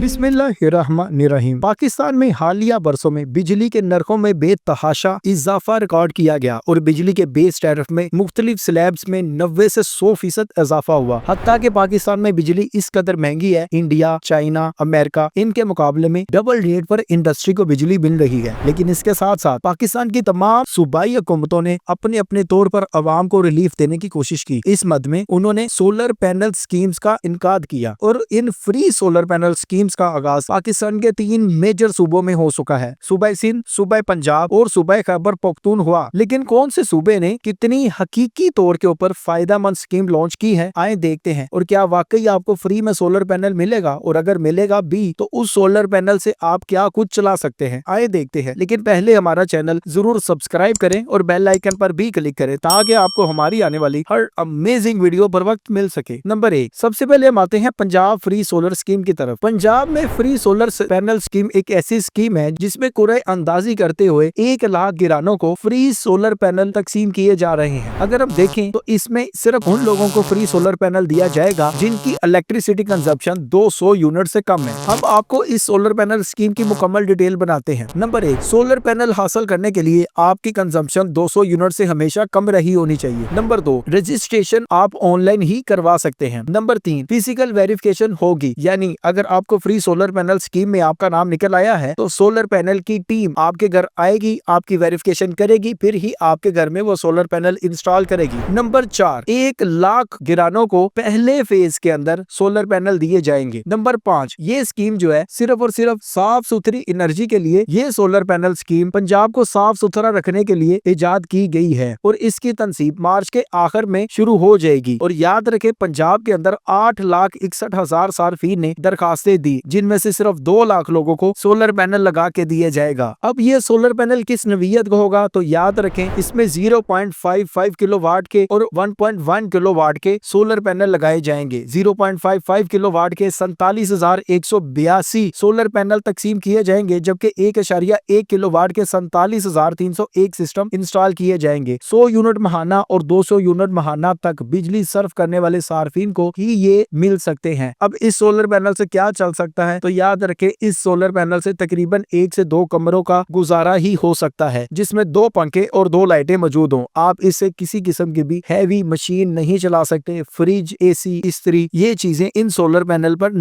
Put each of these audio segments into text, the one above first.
बिस्मिल्लाहिर्रहमानिर्रहीम। पाकिस्तान में हालिया बरसों में बिजली के नरखों में बेतहाशा इजाफा रिकॉर्ड किया गया और बिजली के बेस टैरिफ में मुख्तलिफ स्लैब्स में 90 से 100% इजाफा हुआ। हत्ता कि पाकिस्तान में बिजली इस कदर महंगी है, इंडिया, चाइना, अमेरिका इनके मुकाबले में डबल रेट पर इंडस्ट्री को बिजली मिल रही है। लेकिन इसके साथ साथ पाकिस्तान की तमाम सूबाई हुकूमतों ने अपने अपने तौर पर अवाम को रिलीफ देने की कोशिश की। इस मद में उन्होंने सोलर पैनल स्कीम्स का इनकाद किया और in free solar panel schemes का आगाज पाकिस्तान के 3 मेजर सूबों में हो चुका है, सूबा सिंध, सूबा पंजाब और सूबा खैबर पख्तूनख्वा। लेकिन कौन से सूबे ने कितनी हकीकी तौर के ऊपर फायदेमंद स्कीम लॉन्च की है, आए देखते हैं। और क्या वाकई आपको फ्री में सोलर पैनल मिलेगा, और अगर मिलेगा भी तो उस सोलर पैनल से आप क्या कुछ चला सकते हैं, आए देखते हैं। लेकिन पहले हमारा चैनल जरूर सब्सक्राइब करें और बेल आइकन पर भी क्लिक करें ताकि आपको हमारी आने वाली हर अमेजिंग वीडियो पर वक्त मिल सके। नंबर 1, सबसे पहले हम आते हैं पंजाब फ्री सोलर स्कीम की तरफ। पंजाब में फ्री सोलर पैनल स्कीम एक ऐसी स्कीम है जिसमें कुरे अंदाजी करते हुए 1 लाख गिरानों को फ्री सोलर पैनल तकसीम किए जा रहे हैं। अगर हम देखें तो इसमें सिर्फ उन लोगों को फ्री सोलर पैनल दिया जाएगा जिनकी इलेक्ट्रिसिटी कंजप्शन 200 यूनिट से कम है। अब आपको इस सोलर पैनल स्कीम की मुकम्मल डिटेल बनाते हैं। नंबर 1, सोलर पैनल हासिल करने के लिए आपकी कंजम्पशन 200 यूनिट से हमेशा कम रही होनी चाहिए। नंबर 2, रजिस्ट्रेशन आप ऑनलाइन ही करवा सकते हैं। नंबर 3, फिजिकल वेरिफिकेशन होगी, यानी अगर आपको फ्री सोलर पैनल स्कीम में आपका नाम निकल आया है तो सोलर पैनल की टीम आपके घर आएगी, आपकी वेरिफिकेशन करेगी, फिर ही आपके घर में वो सोलर पैनल इंस्टॉल करेगी। नंबर 4, 1 लाख गिरानों को पहले फेज के अंदर सोलर पैनल दिए जाएंगे। नंबर 5, ये स्कीम जो है सिर्फ और सिर्फ साफ सुथरी एनर्जी के लिए, ये सोलर पैनल स्कीम पंजाब को साफ सुथरा रखने के लिए इजाद की गई है और इसकी तनसीब मार्च के आखिर में शुरू हो जाएगी। और याद रखें, पंजाब के अंदर 8,61,000 सार्फिन ने दरखास्तें दी, जिनमें से सिर्फ 2 लाख लोगों को सोलर पैनल लगा के दिए जाएगा। अब ये सोलर पैनल किस नवीयत का होगा, तो याद रखें इसमें 0.55 किलोवाट के और 1.1 किलोवाट के सोलर पैनल लगाए जाएंगे। 0.55 किलोवाट के 47,182 सोलर पैनल तकसीम किए जाएंगे, जबकि 1.1 किलोवाट के 47,301 सिस्टम इंस्टॉल किए जाएंगे। 100 यूनिट महाना और 200 यूनिट महाना तक बिजली सर्व करने वाले सार्फिन को ही ये मिल सकते हैं। अब इस सोलर पैनल से क्या चल सकता है, तो याद रखें इस सोलर पैनल से तकरीबन 1 से 2 कमरों का गुजारा ही हो सकता है, जिसमें 2 पंखे और 2 लाइटें मौजूद हों। आप इससे किसी किस्म की भी हैवी मशीन नहीं चला सकते। फ्रिज, एसी, इस्त्री, ये चीजें इन सोलर पैनल पर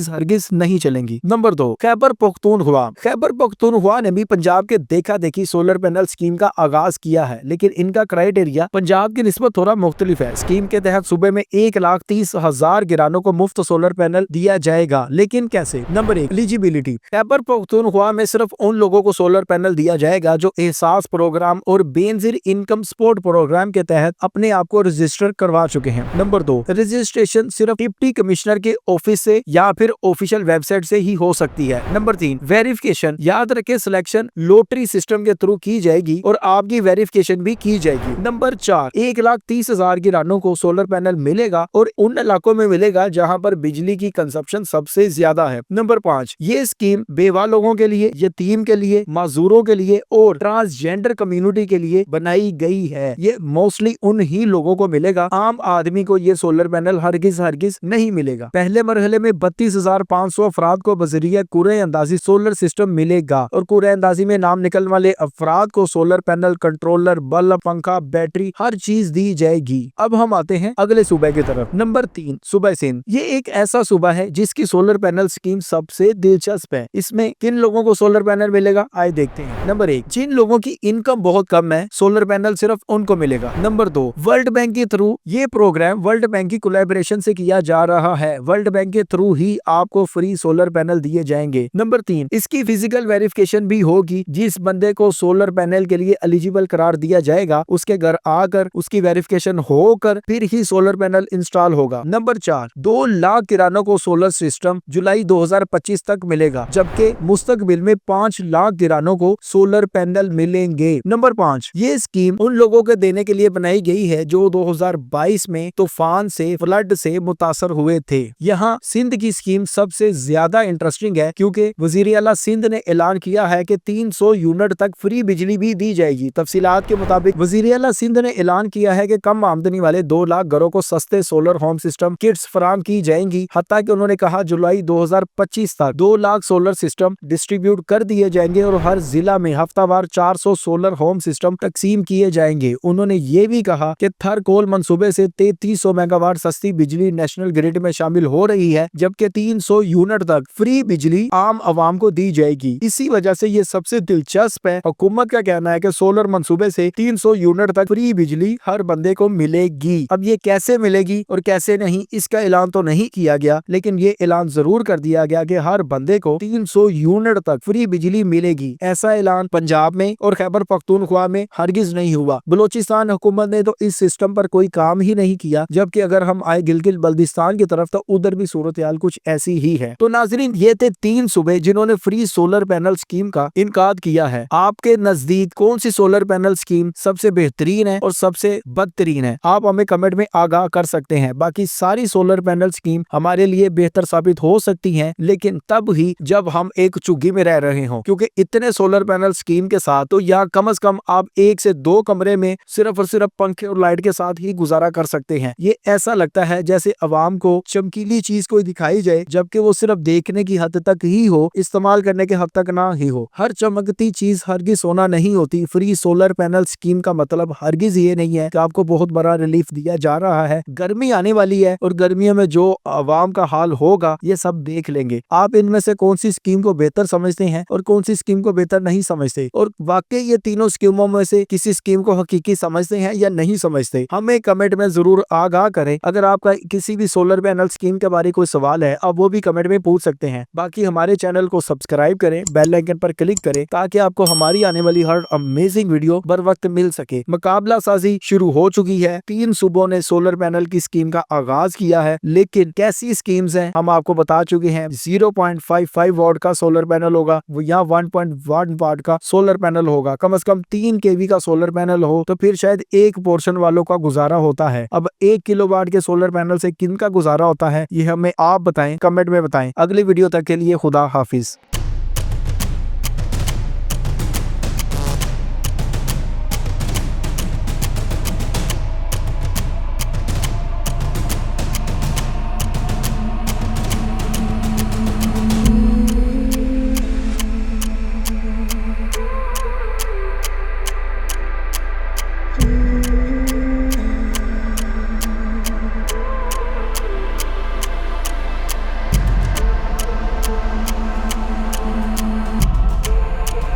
हरगिज नहीं चलेंगी। नंबर 2, खैबर पख्तूनख्वा। खैबर पख्तूनख्वा ने भी पंजाब के देखा देखी सोलर पैनल स्कीम का आगाज किया है, लेकिन इनका क्राइटेरिया पंजाब की निस्बत थोड़ा मुख्तलिफ है। स्कीम के तहत सूबे में 1,30,000 गिरानों को मुफ्त सोलर पैनल दिया जाएगा, लेकिन कैसे। Number 1, eligibility. खैबर पख्तूनख्वा में सिर्फ उन लोगों को सोलर पैनल दिया जाएगा जो एहसास प्रोग्राम और बेनजीर इनकम सपोर्ट प्रोग्राम के तहत अपने आप को रजिस्टर करवा चुके हैं। नंबर 2, रजिस्ट्रेशन सिर्फ डिप्टी कमिश्नर के ऑफिस से या फिर ऑफिशियल वेबसाइट से ही हो सकती है। Number 3, verification. याद रखें सिलेक्शन लॉटरी सिस्टम के थ्रू की जाएगी और आपकी वेरिफिकेशन भी की जाएगी। नंबर 4, 1,30,000 गिरानों को सोलर पैनल मिलेगा और उन इलाकों में मिलेगा जहां पर बिजली की कंजप्शन सबसे ज्यादा है। नंबर 5, ये स्कीम बेवा लोगों के लिए, यतीम के लिए, माजूरों के लिए और ट्रांसजेंडर कम्युनिटी के लिए बनाई गई है। ये मोस्टली उन ही लोगों को मिलेगा, आम आदमी को ये सोलर पैनल हरगिज नहीं मिलेगा। पहले मरहले में 32,500 अफराद को बजरिया कुरे अंदाजी सोलर सिस्टम मिलेगा और कुरे अंदाजी में नाम निकलने वाले अफराद को सोलर पैनल, कंट्रोलर, बल्ब, पंखा, बैटरी, हर चीज दी जाएगी। अब हम आते हैं अगले सूबे की तरफ। नंबर 3, सूबा सिंध। ये एक ऐसा सूबा है जिसकी सोलर पैनल स्कीम सबसे दिलचस्प है। इसमें किन लोगों को सोलर पैनल मिलेगा, आइए देखते हैं। नंबर 1, जिन लोगों की इनकम बहुत कम है, सोलर पैनल सिर्फ उनको मिलेगा। नंबर 2, वर्ल्ड बैंक के थ्रू, ये प्रोग्राम वर्ल्ड बैंक की कोलैबोरेशन से किया जा रहा है। वर्ल्ड बैंक के थ्रू ही आपको फ्री सोलर पैनल दिए जाएंगे। नंबर 3, इसकी फिजिकल वेरिफिकेशन भी होगी। जिस बंदे को सोलर पैनल के लिए एलिजिबल करार दिया जाएगा, उसके घर आकर उसकी वेरिफिकेशन होकर फिर ही सोलर पैनल इंस्टॉल होगा। नंबर 4, 2 लाख किरानों को सोलर सिस्टम जुलाई 2025 तक मिलेगा, जबकि मुस्तकबिल में 5 लाख किरानों को सोलर पैनल मिलेंगे। नंबर 5, ये स्कीम उन लोगों के देने के लिए बनाई गई है जो 2022 में तूफान से, फ्लड से मुतासर हुए थे। यहाँ सिंध की स्कीम सबसे ज्यादा इंटरेस्टिंग है क्योंकि वजीर आला सिंध ने ऐलान किया है कि 300 यूनिट तक फ्री बिजली भी दी जाएगी। तफसीलात के मुताबिक वजीर आला सिंध ने ऐलान किया है कि कम आमदनी वाले 2 लाख घरों को सस्ते सोलर होम सिस्टम किट्स फराम की जाएंगी। हत्ता कि उन्होंने कहा जुलाई 2025 तक 2 लाख सोलर सिस्टम डिस्ट्रीब्यूट कर दिए जाएंगे और हर जिला में हफ्तावार 400 सोलर होम सिस्टम तकसीम किए जाएंगे। उन्होंने ये भी कहा कि थर कोल मंसूबे से 3300 मेगावाट सस्ती बिजली नेशनल ग्रिड में शामिल हो रही है, जबकि 300 यूनिट तक फ्री बिजली आम आवाम को दी जाएगी। इसी वजह से ये सबसे दिलचस्प है। हुकूमत का कहना है कि सोलर मंसूबे से 300 यूनिट तक फ्री बिजली हर बंदे को मिलेगी। अब ये कैसे मिलेगी और कैसे नहीं, इसका ऐलान तो नहीं किया गया, लेकिन ये ऐलान जरूर कर दिया गया कि हर बंदे को 300 यूनिट तक फ्री बिजली मिलेगी। ऐसा ऐलान पंजाब में और खैबर पख्तूनख्वा में हरगिज नहीं हुआ। बलोचिस्तान हुकूमत ने तो इस सिस्टम पर कोई काम ही नहीं किया, जबकि अगर हम आए गिलगित बल्दिस्तान की तरफ तो उधर भी सूरत हाल कुछ ऐसी ही है। तो नाजरीन, ये थे 3 सूबे जिन्होंने फ्री सोलर पैनल स्कीम का इनकाद किया है। आपके नजदीक कौन सी सोलर पैनल स्कीम सबसे बेहतरीन है और सबसे बदतरीन है, आप हमें कमेंट में आगाह कर सकते हैं। बाकी सारी सोलर पैनल स्कीम हमारे लिए बेहतर साबित हो सकती हैं, लेकिन तब ही जब हम एक चुग्गी में रह रहे हों, क्योंकि इतने सोलर पैनल स्कीम के साथ तो या कम से कम आप 1 से 2 कमरे में सिर्फ और सिर्फ पंखे और लाइट के साथ ही गुजारा कर सकते हैं। ये ऐसा लगता है जैसे अवाम को चमकीली चीज कोई दिखाई जाए, जबकि वो सिर्फ देखने की हद तक ही हो, इस्तेमाल करने के हद तक ना ही हो। हर चमकती चीज हरगिज सोना नहीं होती। फ्री सोलर पैनल स्कीम का मतलब हरगिज ये नहीं है कि आपको बहुत बड़ा रिलीफ दिया जा रहा है। गर्मी आने वाली है और गर्मियों में जो अवाम का हाल होगा ये सब देख लेंगे। आप इनमें से कौन सी स्कीम को बेहतर समझते हैं और कौन सी स्कीम को बेहतर नहीं समझते, और वाकई ये तीनों स्कीमों में से किसी स्कीम को हकीकी समझते हैं या नहीं समझते, हमें कमेंट में जरूर आगाह करें। अगर आपका किसी भी सोलर पैनल स्कीम के बारे कोई सवाल है, आप वो भी कमेंट में पूछ सकते हैं। बाकी हमारे चैनल को सब्सक्राइब करें, बेल आइकन पर क्लिक करें ताकि आपको हमारी आने वाली हर अमेजिंग वीडियो बर वक्त मिल सके। मुकाबला साजी शुरू हो चुकी है। 3 सूबों ने सोलर पैनल की स्कीम का आगाज किया है, लेकिन कैसी स्कीम्स हैं हम आपको बता चुके हैं। 0.55 वाट का सोलर पैनल होगा, या 1.1 वाट का सोलर पैनल होगा। कम से कम 3 केवी का सोलर पैनल हो तो फिर शायद एक पोर्शन वालों का गुजारा होता है। अब 1 किलोवाट के सोलर पैनल से किन का गुजारा होता है, ये हमें आप बताएं, कमेंट में बताएं। अगली वीडियो तक के लिए खुदा हाफिज।